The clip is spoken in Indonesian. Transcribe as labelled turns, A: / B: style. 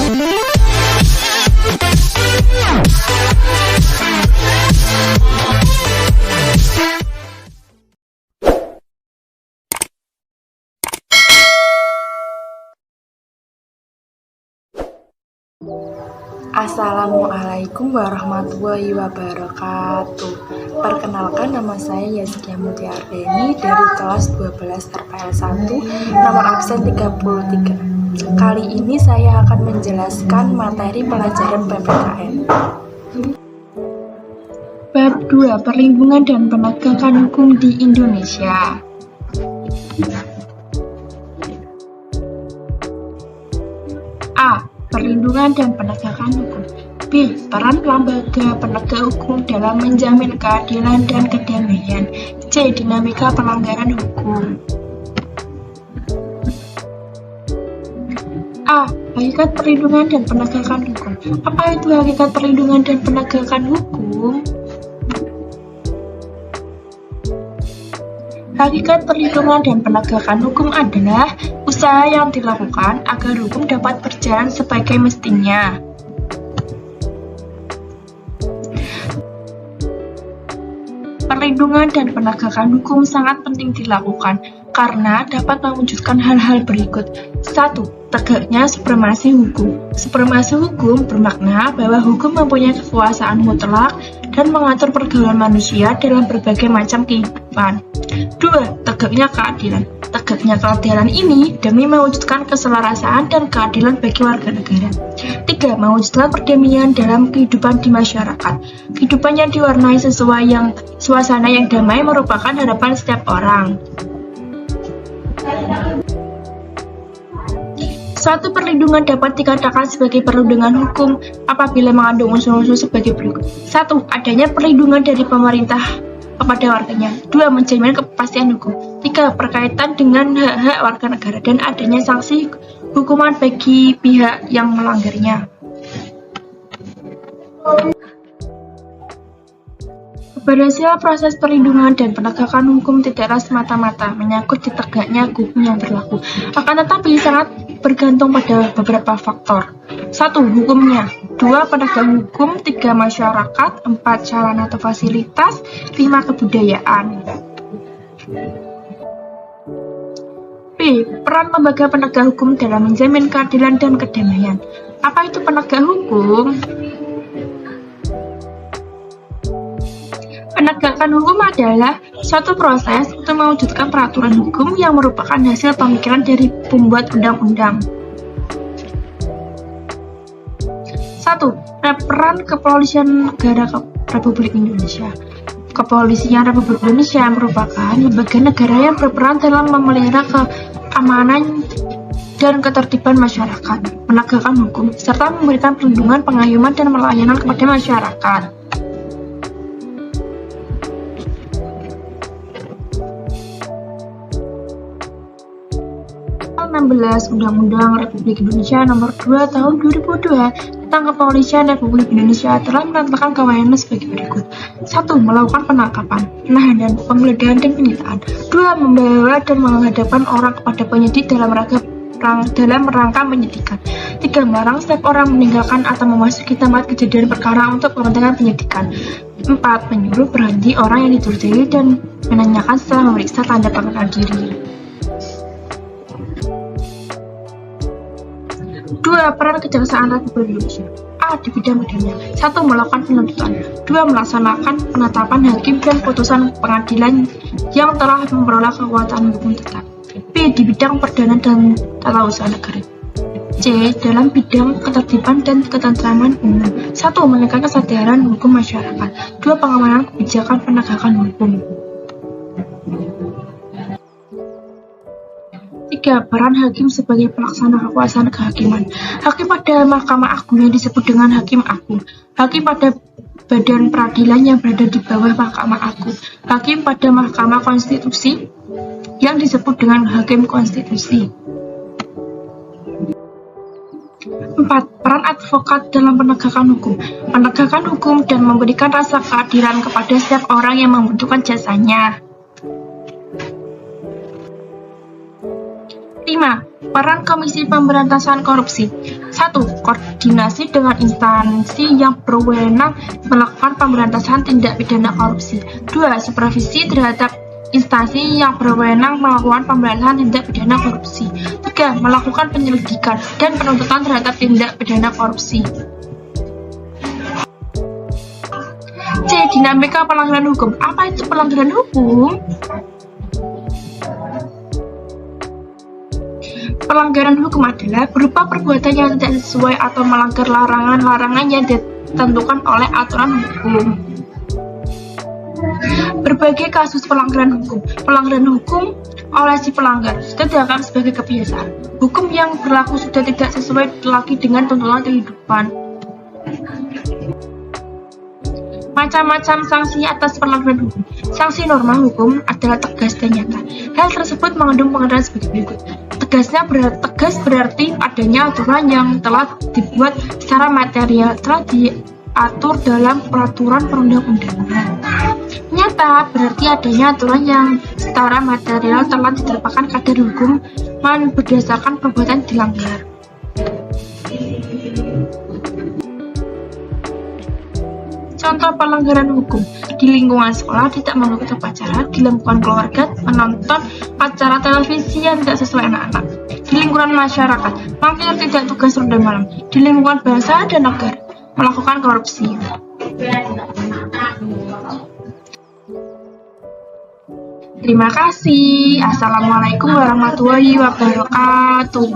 A: Assalamualaikum warahmatullahi wabarakatuh. Perkenalkan, nama saya Yazkia Mutiardeni dari kelas 12 RPL 1 nomor absen 33. Kali ini saya akan menjelaskan materi pelajaran PPKN.
B: Bab 2. Perlindungan dan penegakan hukum di Indonesia. A. Perlindungan dan penegakan hukum. B. Peran lembaga penegak hukum dalam menjamin keadilan dan kedamaian. C. Dinamika pelanggaran hukum. A. Hakikat perlindungan dan penegakan hukum. Apa itu hakikat perlindungan dan penegakan hukum? Hakikat perlindungan dan penegakan hukum adalah usaha yang dilakukan agar hukum dapat berjalan sebagai mestinya. Perlindungan dan penegakan hukum sangat penting dilakukan karena dapat mewujudkan hal-hal berikut. 1. Tegaknya supremasi hukum. Supremasi hukum bermakna bahwa hukum mempunyai kekuasaan mutlak dan mengatur pergaulan manusia dalam berbagai macam kehidupan. 2. Tegaknya keadilan. Tegaknya keadilan ini demi mewujudkan keselarasaan dan keadilan bagi warga negara. 3. Mewujudkan perdamaian dalam kehidupan di masyarakat. Kehidupan yang diwarnai suasana yang damai merupakan harapan setiap orang. Suatu perlindungan dapat dikatakan sebagai perlindungan hukum apabila mengandung unsur-unsur sebagai berikut. 1. Adanya perlindungan dari pemerintah kepada warganya. 2. Menjamin kepastian hukum. 3. Berkaitan dengan hak-hak warga negara dan adanya sanksi hukuman bagi pihak yang melanggarnya. Berhasil proses perlindungan dan penegakan hukum tidaklah semata-mata menyangkut di tegaknya hukum yang berlaku, akan tetapi sangat bergantung pada beberapa faktor. 1. Hukumnya. 2. Penegak hukum. 3. Masyarakat. 4. Sarana atau fasilitas. 5. Kebudayaan. B. Peran lembaga penegak hukum dalam menjamin keadilan dan kedamaian. Apa itu penegak hukum? Penegakan hukum adalah suatu proses untuk mewujudkan peraturan hukum yang merupakan hasil pemikiran dari pembuat undang-undang. 1. Peran Kepolisian Negara Republik Indonesia. Kepolisian Republik Indonesia merupakan lembaga negara yang berperan dalam memelihara keamanan dan ketertiban masyarakat, menegakkan hukum, serta memberikan perlindungan, pengayoman, dan pelayanan kepada masyarakat. 16 Undang-Undang Republik Indonesia Nomor 2 Tahun 2002 tentang Kepolisian Republik Indonesia telah menetapkan kewenangan sebagai berikut. 1. Melakukan penangkapan, penahanan, penggeledahan, dan penyitaan. 2. Membawa dan menghadapkan orang kepada penyidik dalam rangka penyidikan. 3. Melarang setiap orang meninggalkan atau memasuki tempat kejadian perkara untuk kepentingan penyidikan. 4. Menyuruh berhenti orang yang dituduh dan menanyakan setelah memeriksa tanda pengenal diri. 2. Peran Kejaksaan Republik Indonesia. A. Di bidang pidana. 1. Melakukan penuntutan. 2. Melaksanakan penetapan hakim dan putusan pengadilan yang telah memperoleh kekuatan hukum tetap. B. Di bidang perdana dan tata usaha negara. C. Dalam bidang ketertiban dan ketentraman umum. 1. Menegakkan kesadaran hukum masyarakat. 2. Pengamanan kebijakan penegakan hukum. 3. Peran hakim sebagai pelaksana kekuasaan kehakiman. Hakim pada Mahkamah Agung yang disebut dengan Hakim Agung. Hakim pada badan peradilan yang berada di bawah Mahkamah Agung. Hakim pada Mahkamah Konstitusi yang disebut dengan Hakim Konstitusi. 4. Peran advokat dalam penegakan hukum. Penegakan hukum dan memberikan rasa keadilan kepada setiap orang yang membutuhkan jasanya. 5. Peran Komisi Pemberantasan Korupsi. 1. Koordinasi dengan instansi yang berwenang melakukan pemberantasan tindak pidana korupsi. 2. Supervisi terhadap instansi yang berwenang melakukan pemberantasan tindak pidana korupsi. 3. Melakukan penyelidikan dan penuntutan terhadap tindak pidana korupsi. C. Dinamika pelanggaran hukum. Apa itu pelanggaran hukum? Pelanggaran hukum adalah berupa perbuatan yang tidak sesuai atau melanggar larangan-larangan yang ditentukan oleh aturan hukum. Berbagai kasus pelanggaran hukum. Pelanggaran hukum oleh si pelanggar sudah dianggap sebagai kebiasaan. Hukum yang berlaku sudah tidak sesuai lagi dengan tuntutan kehidupan. Macam-macam sanksi atas pelanggaran hukum. Sanksi norma hukum adalah tegas dan nyata. Hal tersebut mengandung pengertian sebagai berikut. Tegas berarti adanya aturan yang telah dibuat secara material, telah diatur dalam peraturan perundang-undangan. Nyata berarti adanya aturan yang secara material telah diterapkan kadar hukum berdasarkan perbuatan dilanggar. Contoh pelanggaran hukum di lingkungan sekolah: tidak mengikuti upacara, di lingkungan keluarga menonton acara televisi yang tidak sesuai anak-anak, di lingkungan masyarakat mangkir tidak tugas ronda malam, di lingkungan bangsa dan negara melakukan korupsi. Terima kasih. Assalamualaikum warahmatullahi wabarakatuh.